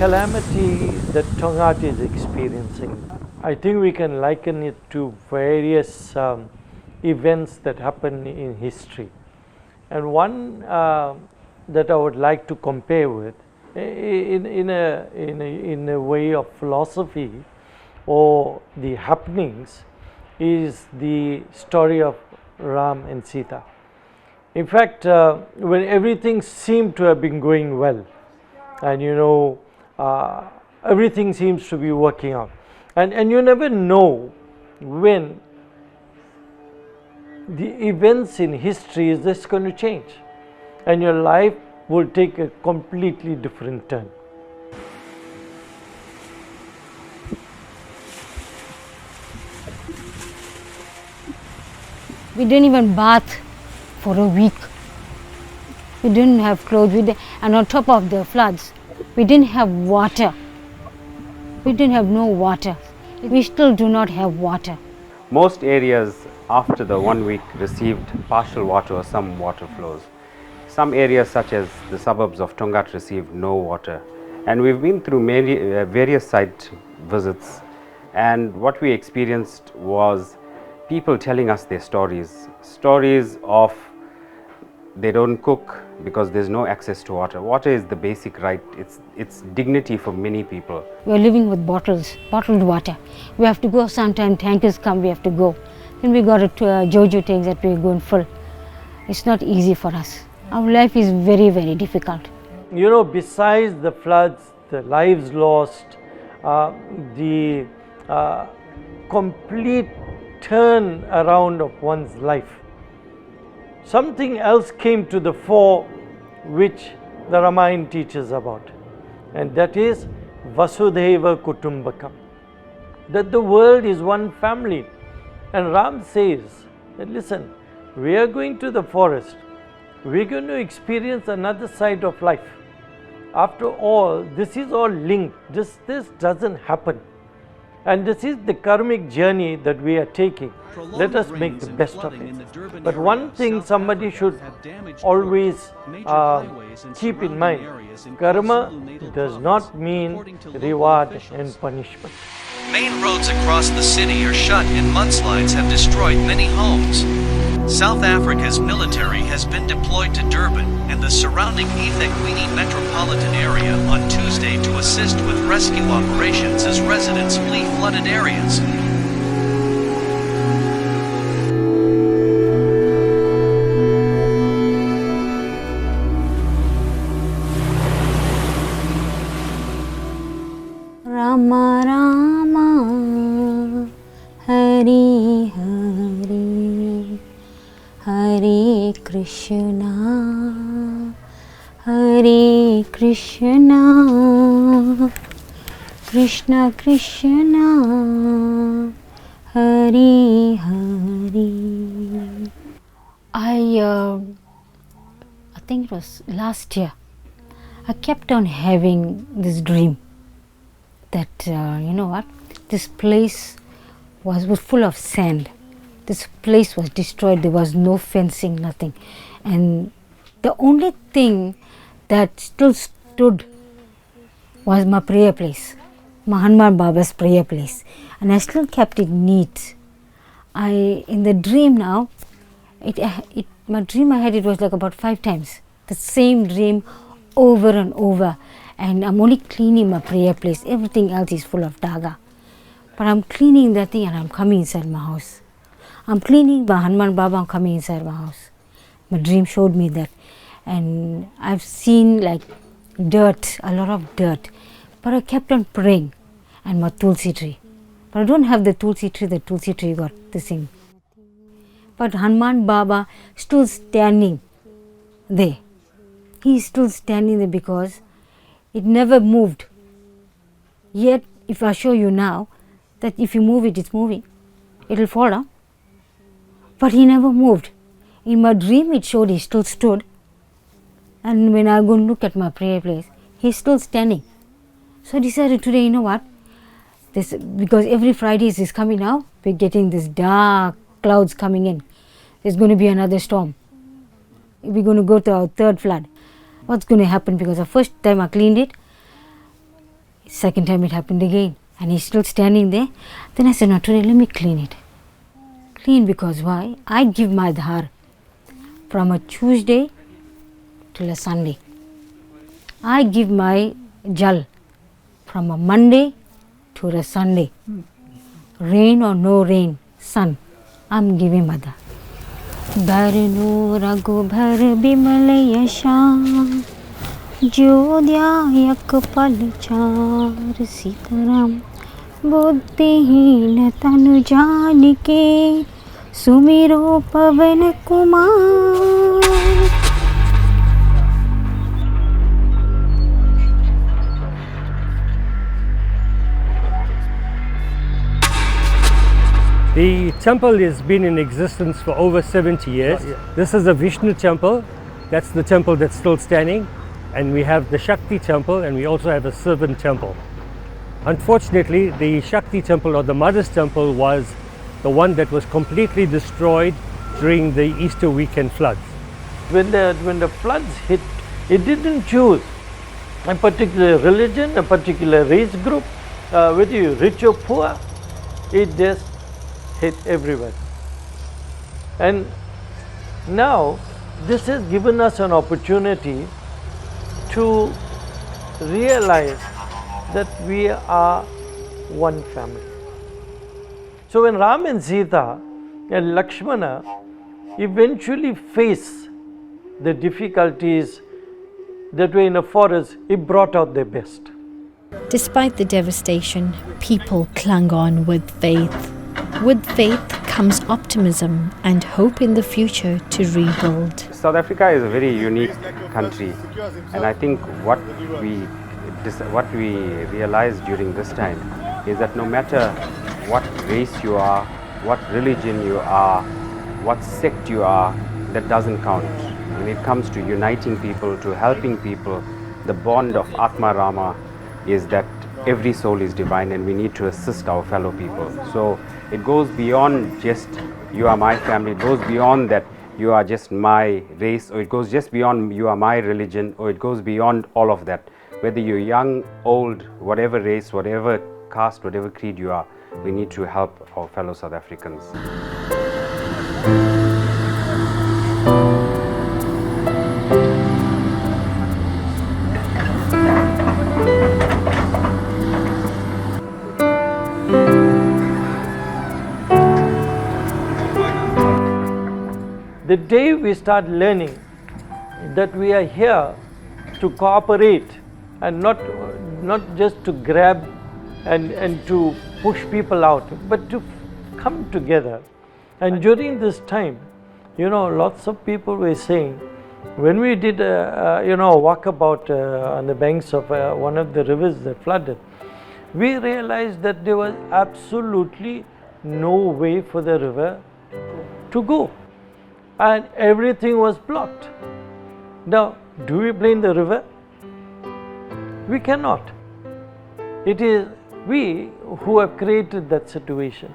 calamity that Tongaat is experiencing, I think we can liken it to various events that happen in history. And one that I would like to compare with, in a way of philosophy or the happenings, is the story of Ram and Sita. In fact, when everything seemed to have been going well, and everything seems to be working out, and you never know when the events in history is just going to change, and your life will take a completely different turn. We didn't even bath for a week. We didn't have clothes, and on top of the floods, we didn't have water. We didn't have no water. We still do not have water. Most areas after the 1 week received partial water or some water flows. Some areas such as the suburbs of Tongaat received no water. And we've been through many, various site visits, and what we experienced was people telling us their stories of they don't cook because there's no access to water. Water is the basic right, it's dignity for many people. We're living with bottled water. We have to go sometime, tankers come, we have to go. Then we got Jojo tanks that we're going full. It's not easy for us. Our life is very, very difficult. Besides the floods, the lives lost, the complete turn around of one's life, something else came to the fore which the Ramayana teaches about, and that is Vasudhaiva Kutumbakam, that the world is one family. And Ram says that, listen, we are going to the forest, we're going to experience another side of life. After all, this is all linked, this doesn't happen. And this is the karmic journey that we are taking. Let us make the best of it. But one thing somebody should always keep in mind, karma does not mean reward and punishment. Main roads across the city are shut and mudslides have destroyed many homes. South Africa's military has been deployed to Durban and the surrounding eThekwini metropolitan area on Tuesday to assist with rescue operations as residents flee flooded areas. Rama Rama Hari Hari Hare Krishna Hare Krishna Krishna Krishna Hare Hare. I think it was last year, I kept on having this dream that, this place was full of sand. This place was destroyed, there was no fencing, nothing. And the only thing that still stood was my prayer place, my Hanuman Baba's prayer place. And I still kept it neat. In the dream now, my dream I had, it was like about 5 times. The same dream over and over. And I'm only cleaning my prayer place. Everything else is full of daga. But I'm cleaning that thing and I'm coming inside my house. I'm cleaning my Hanuman Baba, I'm coming inside my house. My dream showed me that. And I've seen like dirt, a lot of dirt. But I kept on praying. And my Tulsi tree. But I don't have the Tulsi tree got this thing. But Hanuman Baba still standing there. He's still standing there because it never moved. Yet, if I show you now, that if you move it, it's moving. It will fall down. But he never moved. In my dream, it showed he still stood. And when I go and look at my prayer place, he's still standing. So I decided today, you know what? Because every Friday is coming now, we're getting this dark clouds coming in. There's going to be another storm. We're going to go to our 3rd flood. What's going to happen? Because the first time I cleaned it, Second time it happened again, and he's still standing there. Then I said, no, today let me clean it. Clean because why? I give my dhar from a Tuesday till a Sunday. I give my jal from a Monday to a Sunday. Rain or no rain, sun, I'm giving my dhar. Barno Raghubhar Bimal Yasha Jodhyayak Palchar Sitaram Buddhihin Tanu Janike Sumiro Pavan Kumar. The temple has been in existence for over 70 years. This is a Vishnu temple. That's the temple that's still standing. And we have the Shakti temple, and we also have a servant temple. Unfortunately, the Shakti temple, or the Mother's temple, was the one that was completely destroyed during the Easter weekend floods. When the floods hit, it didn't choose a particular religion, a particular race group, whether you're rich or poor. It just hit everywhere. And now this has given us an opportunity to realize that we are one family. So when Ram and Sita and Lakshmana eventually face the difficulties that were in a forest, it brought out their best. Despite the devastation, people clung on with faith. With faith comes optimism and hope in the future to rebuild. South Africa is a very unique country, and I think what we realized during this time is that no matter what race you are, what religion you are, what sect you are, that doesn't count. When it comes to uniting people, to helping people, the bond of Atma Rama is that every soul is divine and we need to assist our fellow people. So it goes beyond just you are my family, it goes beyond that you are just my race, or it goes just beyond you are my religion, or it goes beyond all of that. Whether you're young, old, whatever race, whatever caste, whatever creed you are, we need to help our fellow South Africans. The day we start learning that we are here to cooperate and not just to grab and to push people out, but to come together. And during this time, lots of people were saying, when we did a walkabout on the banks of one of the rivers that flooded, we realized that there was absolutely no way for the river to go. And everything was blocked. Now, do we blame the river? We cannot. It is we who have created that situation.